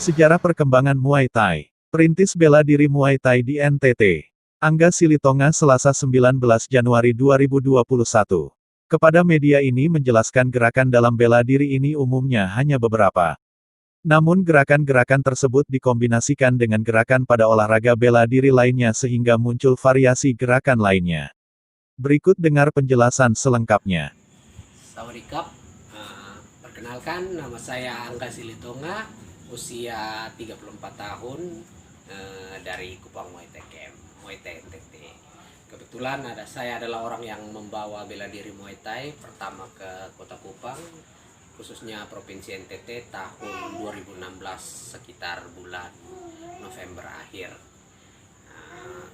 Sejarah perkembangan Muay Thai. Perintis bela diri Muay Thai di NTT. Angga Silitonga Selasa 19 Januari 2021. Kepada media ini menjelaskan gerakan dalam bela diri ini umumnya hanya beberapa. Namun gerakan-gerakan tersebut dikombinasikan dengan gerakan pada olahraga bela diri lainnya sehingga muncul variasi gerakan lainnya. Berikut dengar penjelasan selengkapnya. Sawadikap, perkenalkan nama saya Angga Silitonga, usia 34 tahun, dari Kupang Muay Thai Camp, Muay Thai NTT. Kebetulan saya adalah orang yang membawa bela diri Muay Thai pertama ke Kota Kupang, khususnya Provinsi NTT tahun 2016 sekitar bulan November akhir.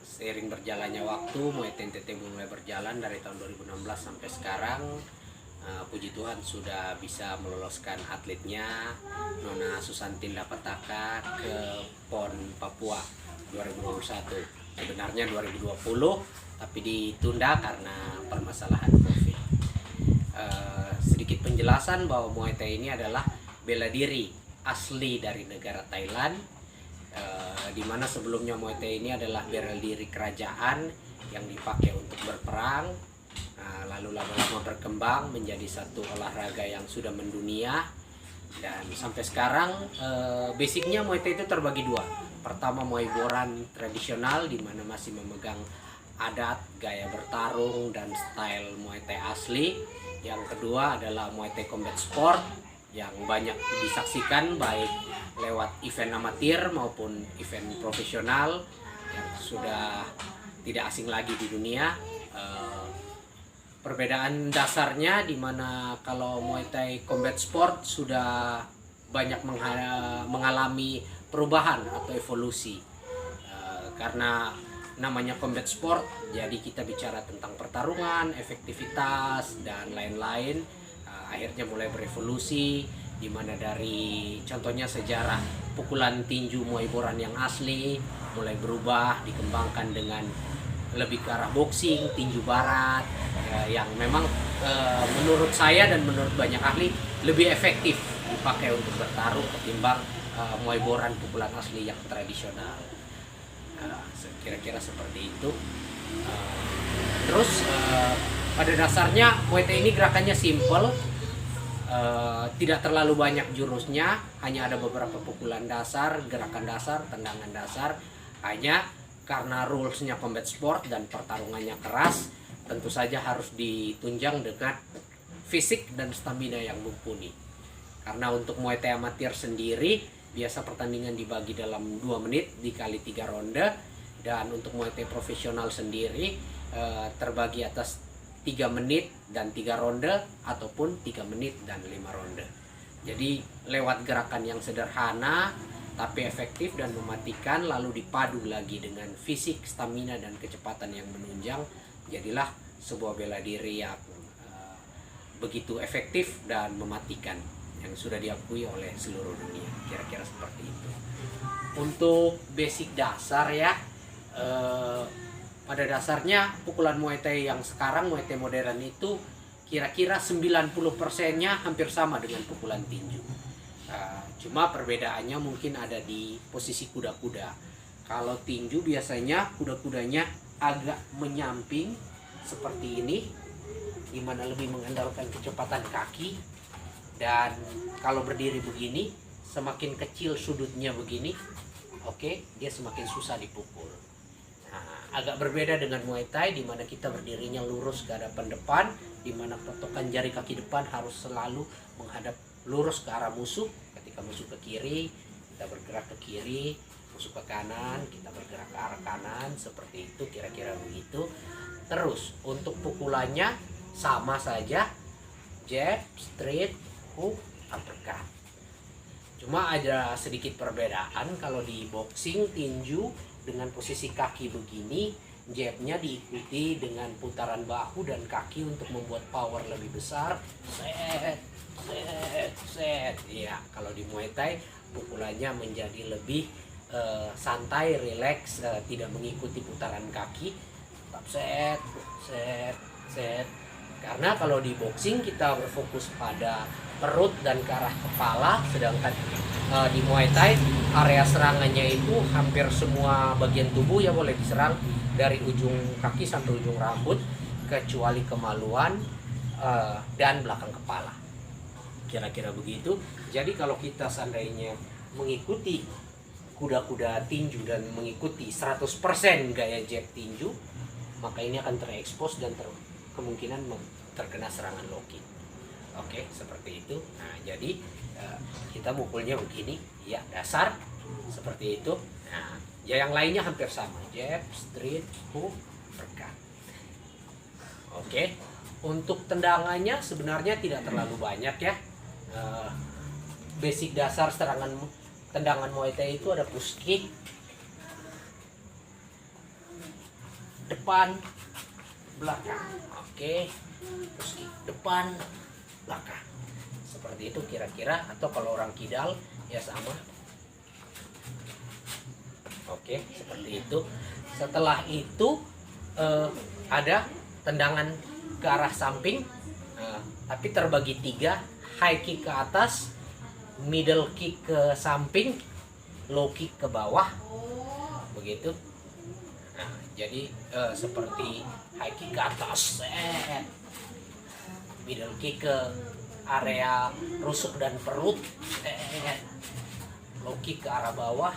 Seiring berjalannya waktu, Muay Thai NTT mulai berjalan dari tahun 2016 sampai sekarang. Puji Tuhan sudah bisa meloloskan atletnya Nona Susantin Dapataka ke PON Papua 2021. Sebenarnya 2020, tapi ditunda karena permasalahan COVID. Sedikit penjelasan bahwa Muay Thai ini adalah bela diri asli dari negara Thailand, di mana sebelumnya Muay Thai ini adalah bela diri kerajaan yang dipakai untuk berperang. Lalu lama-lama berkembang menjadi satu olahraga yang sudah mendunia, dan sampai sekarang basicnya Muay Thai itu terbagi dua. Pertama, Muay Boran tradisional di mana masih memegang adat, gaya bertarung dan style Muay Thai asli. Yang kedua adalah Muay Thai Combat Sport yang banyak disaksikan baik lewat event amatir maupun event profesional yang sudah tidak asing lagi di dunia. Perbedaan dasarnya di mana kalau Muay Thai Combat Sport sudah banyak mengalami perubahan atau evolusi, karena namanya combat sport, jadi kita bicara tentang pertarungan, efektivitas dan lain-lain. Akhirnya mulai berevolusi, di mana dari contohnya sejarah pukulan tinju Muay Boran yang asli mulai berubah, dikembangkan dengan lebih ke arah boxing, tinju barat, yang memang menurut saya dan menurut banyak ahli lebih efektif dipakai untuk bertarung ketimbang Muay Boran pukulan asli yang tradisional. Kira-kira seperti itu. Terus pada dasarnya Muay Thai ini gerakannya simple, tidak terlalu banyak jurusnya, hanya ada beberapa pukulan dasar, gerakan dasar, tendangan dasar. Hanya karena rulesnya combat sport dan pertarungannya keras, tentu saja harus ditunjang dengan fisik dan stamina yang mumpuni. Karena untuk Muay Thai amatir sendiri, biasa pertandingan dibagi dalam 2 menit dikali 3 ronde. Dan untuk Muay Thai profesional sendiri terbagi atas 3 menit dan 3 ronde, ataupun 3 menit dan 5 ronde. Jadi lewat gerakan yang sederhana tapi efektif dan mematikan, lalu dipadu lagi dengan fisik, stamina dan kecepatan yang menunjang, jadilah sebuah bela diri yang begitu efektif dan mematikan, yang sudah diakui oleh seluruh dunia. Kira-kira seperti itu. Untuk basic dasar ya, pada dasarnya pukulan Muay Thai yang sekarang, Muay Thai modern itu kira-kira 90%-nya hampir sama dengan pukulan tinju. Cuma perbedaannya mungkin ada di posisi kuda-kuda. Kalau tinju biasanya kuda-kudanya agak menyamping seperti ini, dimana lebih mengandalkan kecepatan kaki. Dan kalau berdiri begini, semakin kecil sudutnya begini, dia semakin susah dipukul. Agak berbeda dengan Muay Thai, di mana kita berdirinya lurus ke hadapan depan, di mana patokan jari kaki depan harus selalu menghadap lurus ke arah musuh. Ketika musuh ke kiri, kita bergerak ke kiri, musuh ke kanan, kita bergerak ke arah kanan, seperti itu, kira-kira begitu. Terus untuk pukulannya sama saja, jab, straight, hook, uppercut. Cuma ada sedikit perbedaan. Kalau di boxing, tinju, dengan posisi kaki begini, jabnya diikuti dengan putaran bahu dan kaki untuk membuat power lebih besar. Set. Ya, kalau di Muay Thai pukulannya menjadi lebih santai, rileks, tidak mengikuti putaran kaki, tetap set. Karena kalau di boxing kita berfokus pada perut dan ke arah kepala. Sedangkan di Muay Thai area serangannya itu hampir semua bagian tubuh ya boleh diserang, dari ujung kaki sampai ujung rambut, kecuali kemaluan dan belakang kepala. Kira-kira begitu. Jadi kalau kita seandainya mengikuti kuda-kuda tinju dan mengikuti 100% gaya jab tinju, maka ini akan terekspos dan kemungkinan terkena serangan low kick. Oke, seperti itu. Nah, jadi kita mukulnya begini, ya dasar seperti itu. Nah, ya yang lainnya hampir sama, jab, straight, hook, uppercut. Oke, untuk tendangannya sebenarnya tidak terlalu banyak ya. Basic dasar tendangan Muay Thai itu ada push kick, depan, belakang. Oke, push kick, depan, belakang. Seperti itu kira-kira, atau kalau orang kidal ya sama. Oke, seperti itu. Setelah itu ada tendangan ke arah samping, tapi terbagi 3. High kick ke atas, middle kick ke samping, low kick ke bawah, begitu. Nah, jadi seperti high kick ke atas, middle kick ke area rusuk dan perut, low kick ke arah bawah,